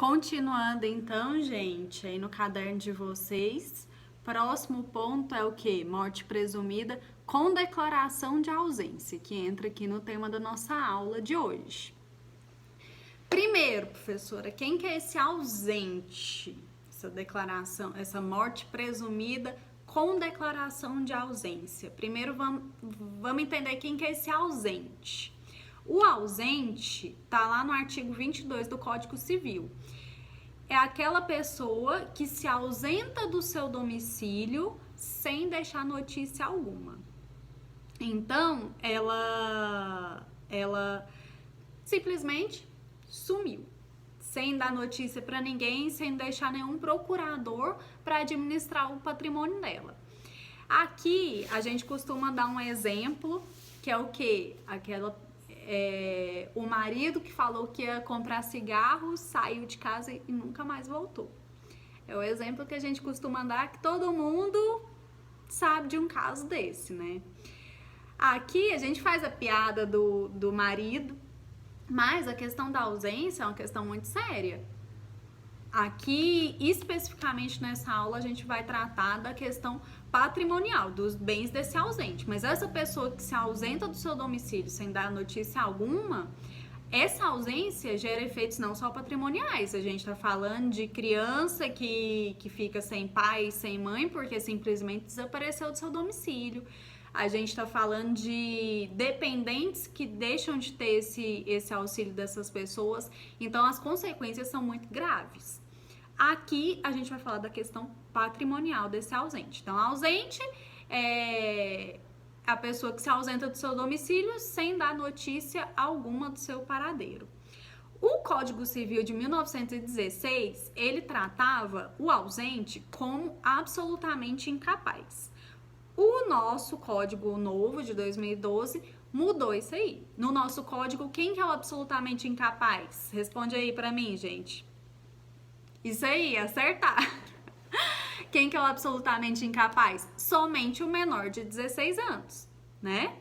Continuando então, gente, aí no caderno de vocês, próximo ponto é o quê? Morte presumida com declaração de ausência, que entra aqui no tema da nossa aula de hoje. Primeiro, professora, quem que é esse ausente? Essa declaração, essa morte presumida com declaração de ausência. Primeiro vamos entender quem que é esse ausente. O ausente tá lá no artigo 22 do Código Civil. É aquela pessoa que se ausenta do seu domicílio sem deixar notícia alguma. Então, ela simplesmente sumiu, sem dar notícia para ninguém, sem deixar nenhum procurador para administrar o patrimônio dela. Aqui a gente costuma dar um exemplo, que é o quê? O marido que falou que ia comprar cigarros, saiu de casa e nunca mais voltou. É o exemplo que a gente costuma dar, que todo mundo sabe de um caso desse, né? Aqui a gente faz a piada do marido, mas a questão da ausência é uma questão muito séria. Aqui, especificamente nessa aula, a gente vai tratar da questão patrimonial, dos bens desse ausente. Mas essa pessoa que se ausenta do seu domicílio sem dar notícia alguma, essa ausência gera efeitos não só patrimoniais. A gente está falando de criança que fica sem pai e sem mãe porque simplesmente desapareceu do seu domicílio. A gente está falando de dependentes que deixam de ter esse auxílio dessas pessoas. Então, as consequências são muito graves. Aqui, a gente vai falar da questão patrimonial desse ausente. Então, ausente é a pessoa que se ausenta do seu domicílio sem dar notícia alguma do seu paradeiro. O Código Civil de 1916, ele tratava o ausente como absolutamente incapaz. O nosso código novo de 2012 mudou isso aí. No nosso código, quem que é o absolutamente incapaz? Responde aí pra mim, gente. Isso aí, acertar. Quem que é o absolutamente incapaz? Somente o menor de 16 anos, né?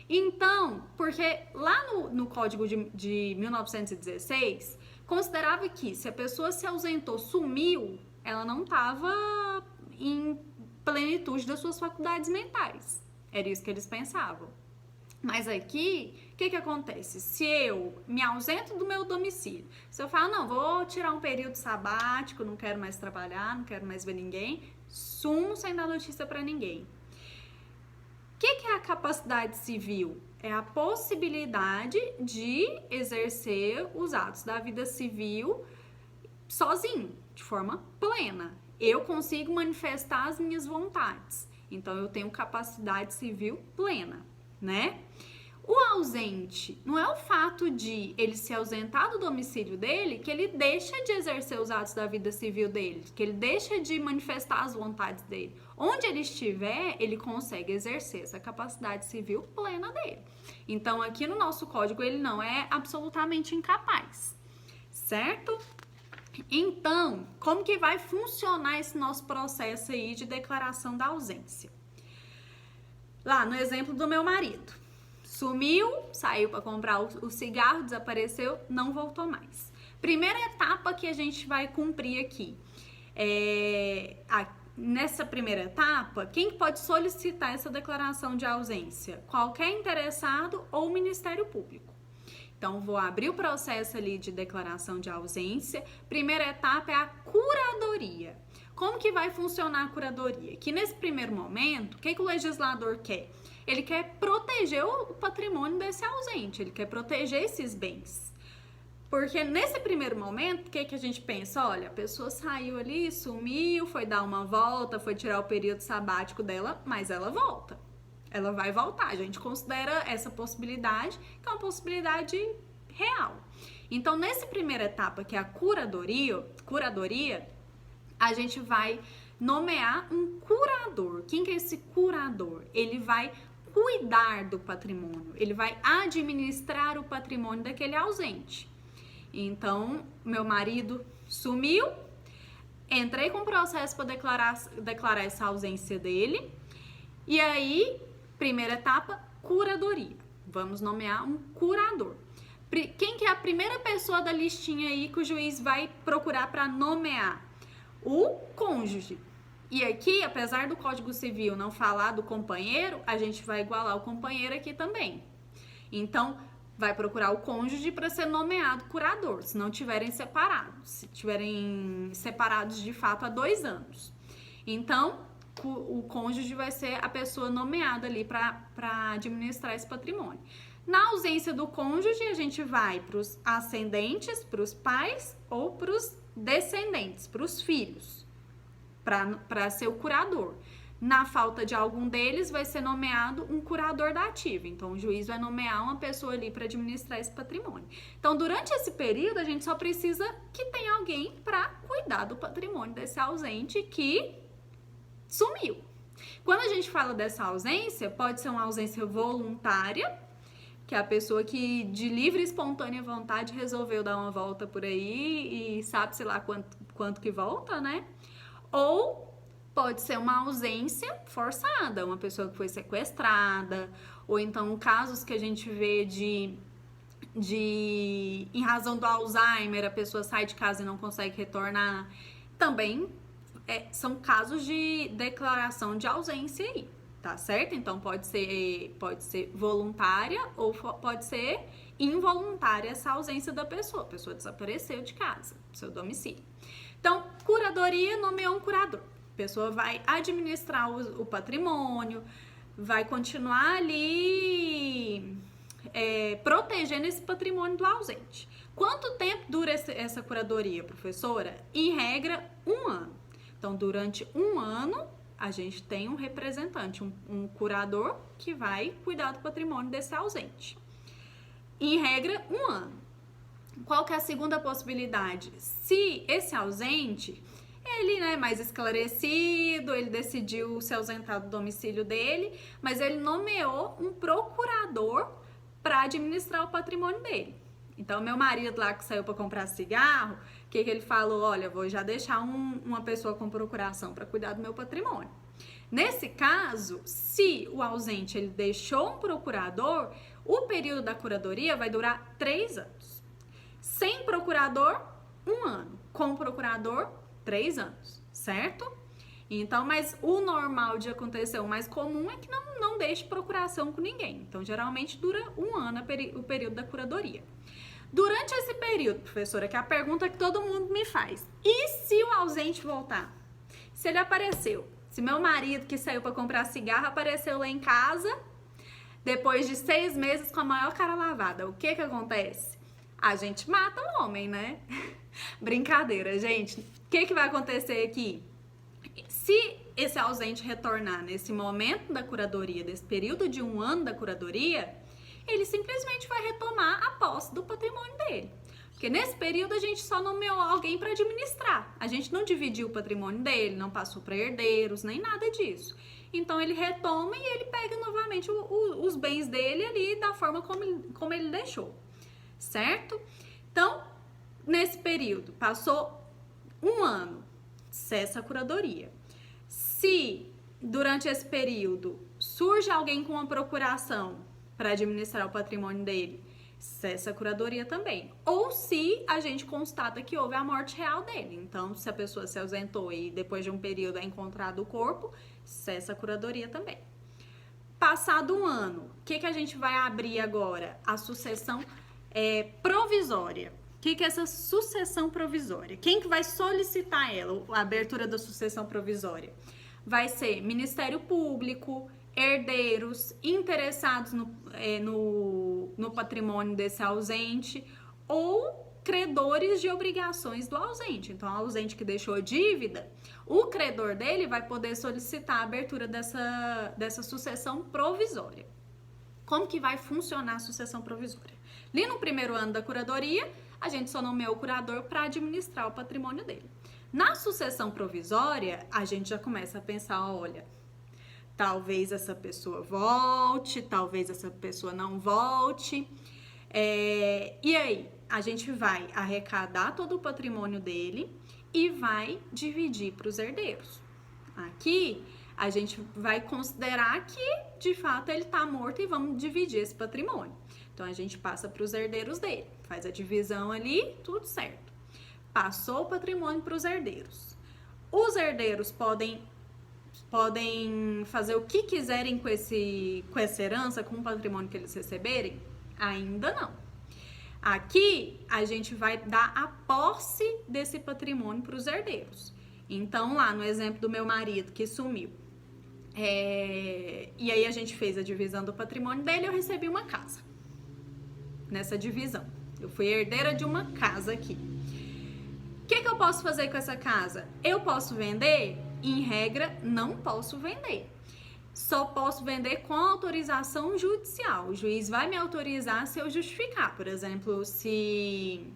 Então, porque lá no código de 1916, considerava que se a pessoa se ausentou, sumiu, ela não estava em plenitude das suas faculdades mentais. Era isso que eles pensavam. Mas aqui, o que acontece? Se eu me ausento do meu domicílio, se eu falo, não, vou tirar um período sabático, não quero mais trabalhar, não quero mais ver ninguém, sumo sem dar notícia para ninguém. O que é a capacidade civil? É a possibilidade de exercer os atos da vida civil sozinho, de forma plena. Eu consigo manifestar as minhas vontades. Então, eu tenho capacidade civil plena, né? O ausente não é o fato de ele se ausentar do domicílio dele que ele deixa de exercer os atos da vida civil dele, que ele deixa de manifestar as vontades dele. Onde ele estiver, ele consegue exercer essa capacidade civil plena dele. Então, aqui no nosso código, ele não é absolutamente incapaz, certo? Então, como que vai funcionar esse nosso processo aí de declaração da ausência? Lá no exemplo do meu marido, sumiu, saiu para comprar o cigarro, desapareceu, não voltou mais. Primeira etapa que a gente vai cumprir aqui, nessa primeira etapa, quem pode solicitar essa declaração de ausência? Qualquer interessado ou o Ministério Público. Então, vou abrir o processo ali de declaração de ausência. Primeira etapa é a curadoria. Como que vai funcionar a curadoria? Que nesse primeiro momento, o que o legislador quer? Ele quer proteger o patrimônio desse ausente, ele quer proteger esses bens. Porque nesse primeiro momento, o que a gente pensa? Olha, a pessoa saiu ali, sumiu, foi dar uma volta, foi tirar o período sabático dela, mas ela volta. Ela vai voltar. A gente considera essa possibilidade que é uma possibilidade real. Então, nessa primeira etapa, que é a curadoria, a gente vai nomear um curador. Quem que é esse curador? Ele vai cuidar do patrimônio, ele vai administrar o patrimônio daquele ausente. Então, meu marido sumiu, entrei com processo para declarar essa ausência dele, e aí, primeira etapa, curadoria. Vamos nomear um curador. Quem que é a primeira pessoa da listinha aí que o juiz vai procurar para nomear? O cônjuge. E aqui, apesar do Código Civil não falar do companheiro, a gente vai igualar o companheiro aqui também. Então, vai procurar o cônjuge para ser nomeado curador, se não tiverem separados, se tiverem separados de fato há 2 anos. Então, o cônjuge vai ser a pessoa nomeada ali para administrar esse patrimônio. Na ausência do cônjuge, a gente vai para os ascendentes, para os pais ou para os descendentes, para os filhos, para ser o curador. Na falta de algum deles, vai ser nomeado um curador da ativa. Então, o juiz vai nomear uma pessoa ali para administrar esse patrimônio. Então, durante esse período, a gente só precisa que tenha alguém para cuidar do patrimônio desse ausente que sumiu. Quando a gente fala dessa ausência, pode ser uma ausência voluntária, que é a pessoa que de livre e espontânea vontade resolveu dar uma volta por aí e sabe-se lá quanto que volta, né? Ou pode ser uma ausência forçada, uma pessoa que foi sequestrada, ou então casos que a gente vê em razão do Alzheimer, a pessoa sai de casa e não consegue retornar. Também são casos de declaração de ausência aí, tá certo? Então pode ser voluntária ou pode ser involuntária essa ausência da pessoa. A pessoa desapareceu de casa, do seu domicílio. Então, curadoria nomeou um curador. A pessoa vai administrar o patrimônio, vai continuar ali protegendo esse patrimônio do ausente. Quanto tempo dura essa curadoria, professora? Em regra, 1 ano. Então, durante 1 ano, a gente tem um representante, um curador que vai cuidar do patrimônio desse ausente. Em regra, 1 ano. Qual que é a segunda possibilidade? Se esse ausente, ele é mais esclarecido, ele decidiu se ausentar do domicílio dele, mas ele nomeou um procurador para administrar o patrimônio dele. Então, meu marido lá que saiu para comprar cigarro, o que ele falou? Olha, vou já deixar uma pessoa com procuração para cuidar do meu patrimônio. Nesse caso, se o ausente ele deixou um procurador, o período da curadoria vai durar 3 anos. Sem procurador, 1 ano. Com procurador, 3 anos, certo? Então, mas o normal de acontecer, o mais comum é que não deixe procuração com ninguém. Então, geralmente dura 1 ano o período da curadoria. Durante esse período, professora, que é a pergunta que todo mundo me faz, e se o ausente voltar? Se ele apareceu, se meu marido que saiu para comprar cigarro apareceu lá em casa, depois de 6 meses com a maior cara lavada, o que acontece? A gente mata o homem, né? Brincadeira, gente. O que vai acontecer aqui? Se esse ausente retornar nesse momento da curadoria, desse período de 1 ano da curadoria, ele simplesmente vai retomar a posse do patrimônio dele. Porque nesse período a gente só nomeou alguém para administrar. A gente não dividiu o patrimônio dele, não passou para herdeiros, nem nada disso. Então ele retoma e ele pega novamente os bens dele ali da forma como ele deixou. Certo? Então, nesse período, passou 1 ano, cessa a curadoria. Se durante esse período surge alguém com uma procuração para administrar o patrimônio dele, cessa a curadoria também. Ou se a gente constata que houve a morte real dele. Então, se a pessoa se ausentou e depois de um período é encontrado o corpo, cessa a curadoria também. Passado 1 ano, o que a gente vai abrir agora? A sucessão provisória. O que é essa sucessão provisória? Quem que vai solicitar ela, a abertura da sucessão provisória? Vai ser Ministério Público, herdeiros, interessados no patrimônio desse ausente ou credores de obrigações do ausente. Então, o ausente que deixou dívida, o credor dele vai poder solicitar a abertura dessa sucessão provisória. Como que vai funcionar a sucessão provisória? Ali no 1º ano da curadoria, a gente só nomeou o curador para administrar o patrimônio dele. Na sucessão provisória, a gente já começa a pensar, olha, talvez essa pessoa volte, talvez essa pessoa não volte. E aí, a gente vai arrecadar todo o patrimônio dele e vai dividir para os herdeiros. Aqui, a gente vai considerar que, de fato, ele está morto e vamos dividir esse patrimônio. Então a gente passa para os herdeiros dele, faz a divisão ali, tudo certo. Passou o patrimônio para os herdeiros. Os herdeiros podem fazer o que quiserem com essa herança, com o patrimônio que eles receberem? Ainda não. Aqui a gente vai dar a posse desse patrimônio para os herdeiros. Então, lá no exemplo do meu marido que sumiu, e aí a gente fez a divisão do patrimônio dele, eu recebi uma casa. Nessa divisão, eu fui herdeira de uma casa aqui. O que eu posso fazer com essa casa? Eu posso vender? Em regra, não posso vender. Só posso vender com autorização judicial. O juiz vai me autorizar se eu justificar. Por exemplo, se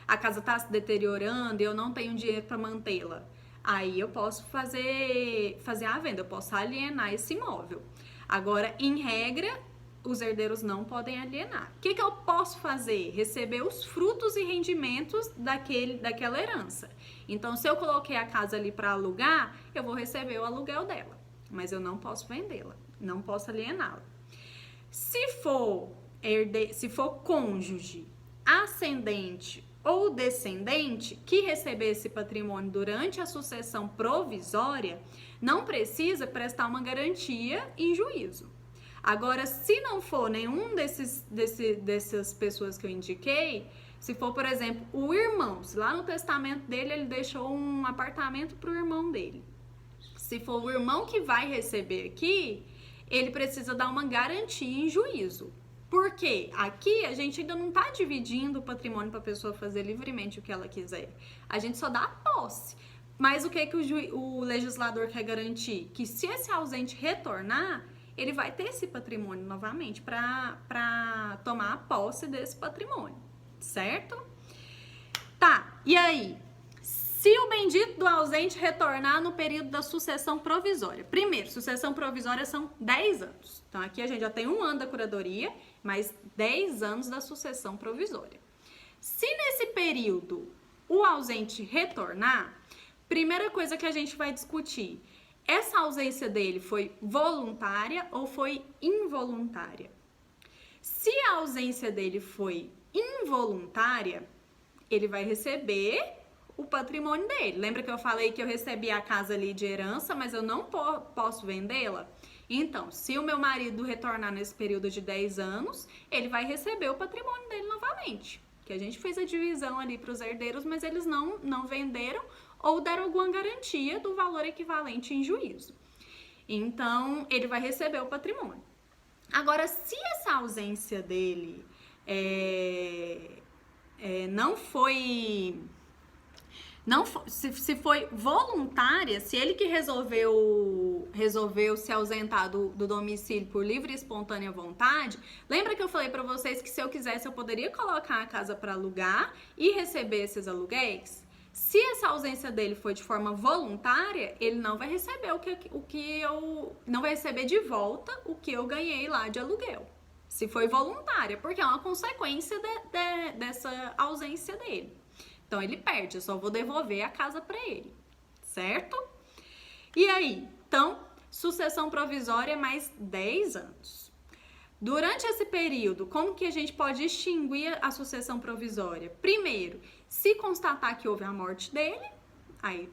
a casa está se deteriorando e eu não tenho dinheiro para mantê-la, aí eu posso fazer a venda, eu posso alienar esse imóvel. Agora, em regra, os herdeiros não podem alienar. O que eu posso fazer? Receber os frutos e rendimentos daquela herança. Então, se eu coloquei a casa ali para alugar, eu vou receber o aluguel dela, mas eu não posso vendê-la, não posso aliená-la. Se for cônjuge, ascendente ou descendente que receber esse patrimônio durante a sucessão provisória, não precisa prestar uma garantia em juízo. Agora, se não for nenhum dessas pessoas que eu indiquei, se for, por exemplo, o irmão, se lá no testamento dele ele deixou um apartamento para o irmão dele, se for o irmão que vai receber aqui, ele precisa dar uma garantia em juízo. Por quê? Aqui a gente ainda não está dividindo o patrimônio para a pessoa fazer livremente o que ela quiser. A gente só dá a posse. Mas o que o legislador quer garantir? Que se esse ausente retornar, ele vai ter esse patrimônio novamente para tomar a posse desse patrimônio, certo? Tá, e aí? Se o bendito do ausente retornar no período da sucessão provisória. Primeiro, sucessão provisória são 10 anos. Então, aqui a gente já tem 1 ano da curadoria, mais 10 anos da sucessão provisória. Se nesse período o ausente retornar, primeira coisa que a gente vai discutir, essa ausência dele foi voluntária ou foi involuntária? Se a ausência dele foi involuntária, ele vai receber o patrimônio dele. Lembra que eu falei que eu recebi a casa ali de herança, mas eu não posso vendê-la? Então, se o meu marido retornar nesse período de 10 anos, ele vai receber o patrimônio dele novamente. Que a gente fez a divisão ali para os herdeiros, mas eles não venderam ou deram alguma garantia do valor equivalente em juízo. Então, ele vai receber o patrimônio. Agora, se essa ausência dele se foi voluntária, se ele que resolveu se ausentar do domicílio por livre e espontânea vontade, lembra que eu falei para vocês que se eu quisesse eu poderia colocar a casa para alugar e receber esses aluguéis? Se essa ausência dele foi de forma voluntária, ele não vai receber não vai receber de volta o que eu ganhei lá de aluguel. Se foi voluntária, porque é uma consequência dessa ausência dele. Então, ele perde, eu só vou devolver a casa para ele, certo? E aí? Então, sucessão provisória mais 10 anos. Durante esse período, como que a gente pode extinguir a sucessão provisória? Primeiro, se constatar que houve a morte dele, aí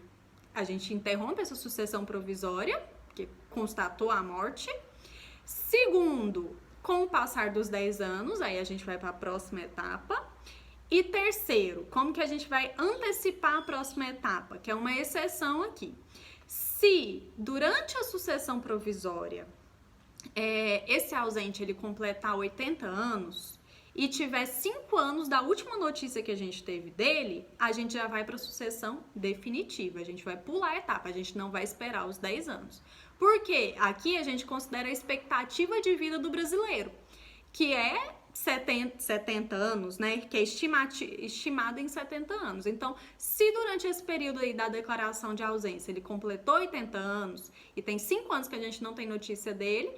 a gente interrompe essa sucessão provisória, que constatou a morte. Segundo, com o passar dos 10 anos, aí a gente vai para a próxima etapa. E terceiro, como que a gente vai antecipar a próxima etapa, que é uma exceção aqui. Se durante a sucessão provisória esse ausente ele completar 80 anos e tiver 5 anos da última notícia que a gente teve dele, a gente já vai para a sucessão definitiva, a gente vai pular a etapa, a gente não vai esperar os 10 anos. Porque aqui a gente considera a expectativa de vida do brasileiro, que é 70 anos, né, que é estimada em 70 anos. Então, se durante esse período aí da declaração de ausência ele completou 80 anos e tem 5 anos que a gente não tem notícia dele,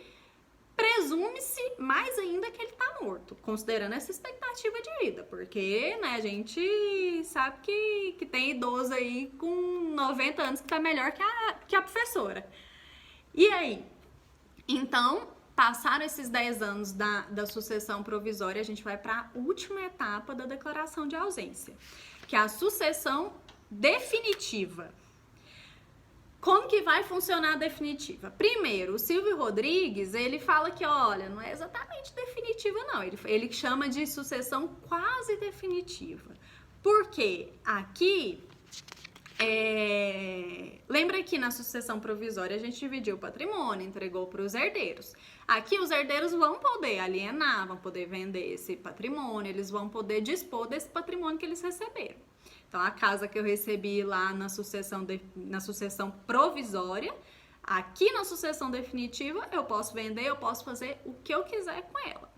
presume-se mais ainda que ele tá morto, considerando essa expectativa de vida, porque, né, a gente sabe que tem idoso aí com 90 anos que tá melhor que a professora. E aí? Então, Passaram esses 10 anos da sucessão provisória, a gente vai para a última etapa da declaração de ausência, que é a sucessão definitiva. Como que vai funcionar a definitiva? Primeiro, o Silvio Rodrigues, ele fala que, olha, não é exatamente definitiva, não. Ele chama de sucessão quase definitiva. Por quê? Aqui, lembra que na sucessão provisória a gente dividiu o patrimônio, entregou para os herdeiros. Aqui os herdeiros vão poder alienar, vão poder vender esse patrimônio, eles vão poder dispor desse patrimônio que eles receberam. Então, a casa que eu recebi lá na sucessão provisória, aqui na sucessão definitiva, eu posso vender, eu posso fazer o que eu quiser com ela.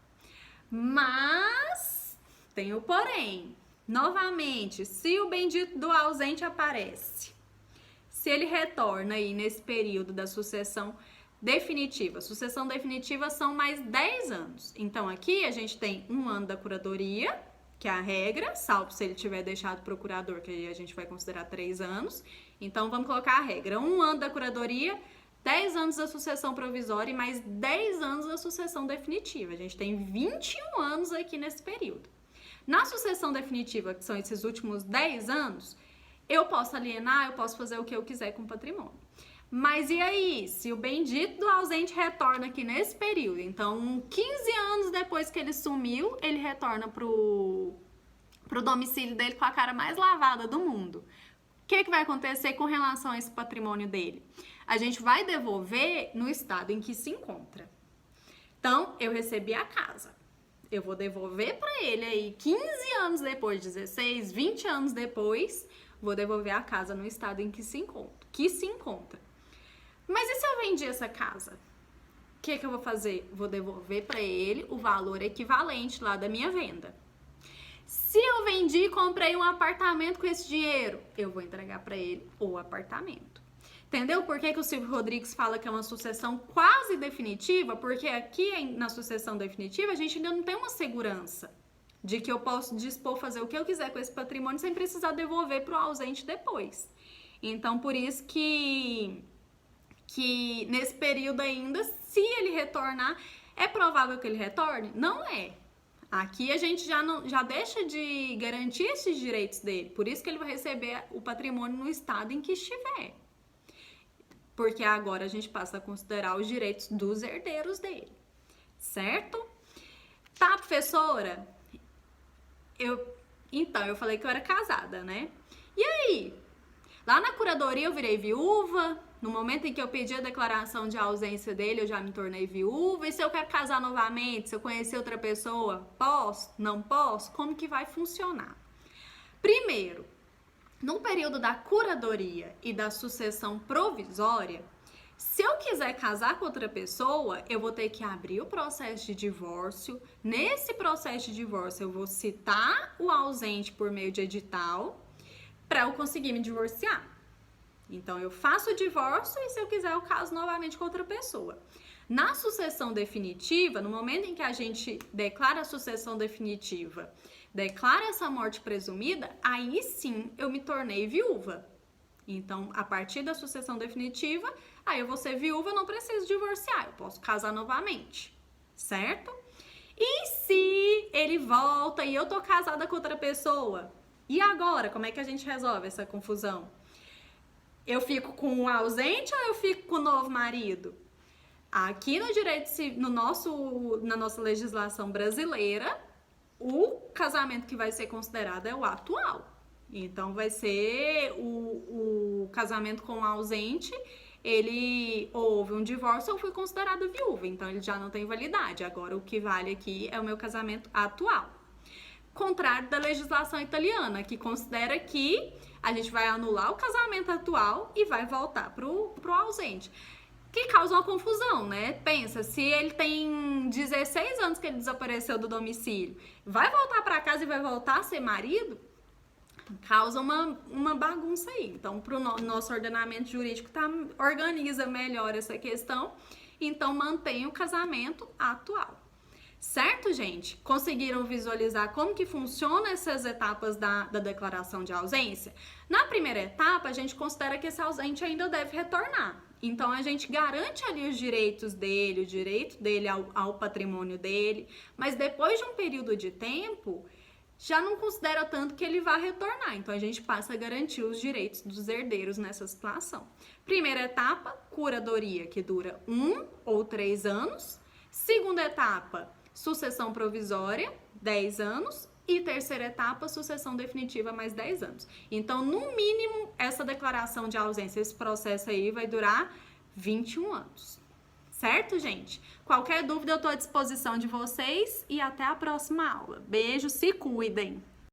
Mas, tem o porém. Novamente, se o bendito do ausente aparece, se ele retorna aí nesse período da sucessão definitiva. Sucessão definitiva são mais 10 anos. Então, aqui a gente tem 1 ano da curadoria, que é a regra, salvo se ele tiver deixado o procurador, que aí a gente vai considerar 3 anos. Então, vamos colocar a regra. 1 ano da curadoria, 10 anos da sucessão provisória e mais 10 anos da sucessão definitiva. A gente tem 21 anos aqui nesse período. Na sucessão definitiva, que são esses últimos 10 anos, eu posso alienar, eu posso fazer o que eu quiser com o patrimônio. Mas e aí, se o bendito do ausente retorna aqui nesse período, então 15 anos depois que ele sumiu, ele retorna pro domicílio dele com a cara mais lavada do mundo. O que vai acontecer com relação a esse patrimônio dele? A gente vai devolver no estado em que se encontra. Então, eu recebi a casa. Eu vou devolver para ele aí 15 anos depois, 16, 20 anos depois, vou devolver a casa no estado em que se encontra. Mas e se eu vendi essa casa? O que eu vou fazer? Vou devolver para ele o valor equivalente lá da minha venda. Se eu vendi e comprei um apartamento com esse dinheiro, eu vou entregar para ele o apartamento. Entendeu por que o Silvio Rodrigues fala que é uma sucessão quase definitiva? Porque aqui na sucessão definitiva a gente ainda não tem uma segurança de que eu posso dispor, fazer o que eu quiser com esse patrimônio sem precisar devolver para o ausente depois. Então, por isso que nesse período ainda, se ele retornar, é provável que ele retorne? Não é. Aqui a gente já deixa de garantir esses direitos dele. Por isso que ele vai receber o patrimônio no estado em que estiver. Porque agora a gente passa a considerar os direitos dos herdeiros dele. Certo? Tá, professora? Então, eu falei que eu era casada, né? E aí? Lá na curadoria eu virei viúva. No momento em que eu pedi a declaração de ausência dele, eu já me tornei viúva. E se eu quero casar novamente, se eu conhecer outra pessoa, posso? Não posso? Como que vai funcionar? Primeiro, no período da curadoria e da sucessão provisória, se eu quiser casar com outra pessoa, eu vou ter que abrir o processo de divórcio. Nesse processo de divórcio, eu vou citar o ausente por meio de edital para eu conseguir me divorciar. Então, eu faço o divórcio e, se eu quiser, eu caso novamente com outra pessoa. Na sucessão definitiva, no momento em que a gente declara a sucessão definitiva, declara essa morte presumida, aí sim eu me tornei viúva. Então, a partir da sucessão definitiva, aí eu vou ser viúva, não preciso divorciar, eu posso casar novamente, certo? E se ele volta e eu tô casada com outra pessoa? E agora, como é que a gente resolve essa confusão? Eu fico com o ausente ou eu fico com o novo marido? Aqui no direito, na nossa legislação brasileira, o casamento que vai ser considerado é o atual. Então, vai ser o casamento com o ausente, houve um divórcio ou foi considerado viúva. Então, ele já não tem validade. Agora, o que vale aqui é o meu casamento atual. Contrário da legislação italiana, que considera que a gente vai anular o casamento atual e vai voltar pro ausente. Que causa uma confusão, né? Pensa, se ele tem 16 anos que ele desapareceu do domicílio, vai voltar para casa e vai voltar a ser marido? Causa uma bagunça aí. Então, pro nosso ordenamento jurídico organiza melhor essa questão, então mantém o casamento atual. Certo, gente? Conseguiram visualizar como que funcionam essas etapas da declaração de ausência? Na primeira etapa, a gente considera que esse ausente ainda deve retornar. Então a gente garante ali os direitos dele, o direito dele ao patrimônio dele, mas depois de um período de tempo, já não considera tanto que ele vai retornar. Então a gente passa a garantir os direitos dos herdeiros nessa situação. Primeira etapa, curadoria, que dura 1 ou 3 anos. Segunda etapa, sucessão provisória, 10 anos. E terceira etapa, sucessão definitiva, mais 10 anos. Então, no mínimo, essa declaração de ausência, esse processo aí vai durar 21 anos. Certo, gente? Qualquer dúvida, eu estou à disposição de vocês e até a próxima aula. Beijo, se cuidem!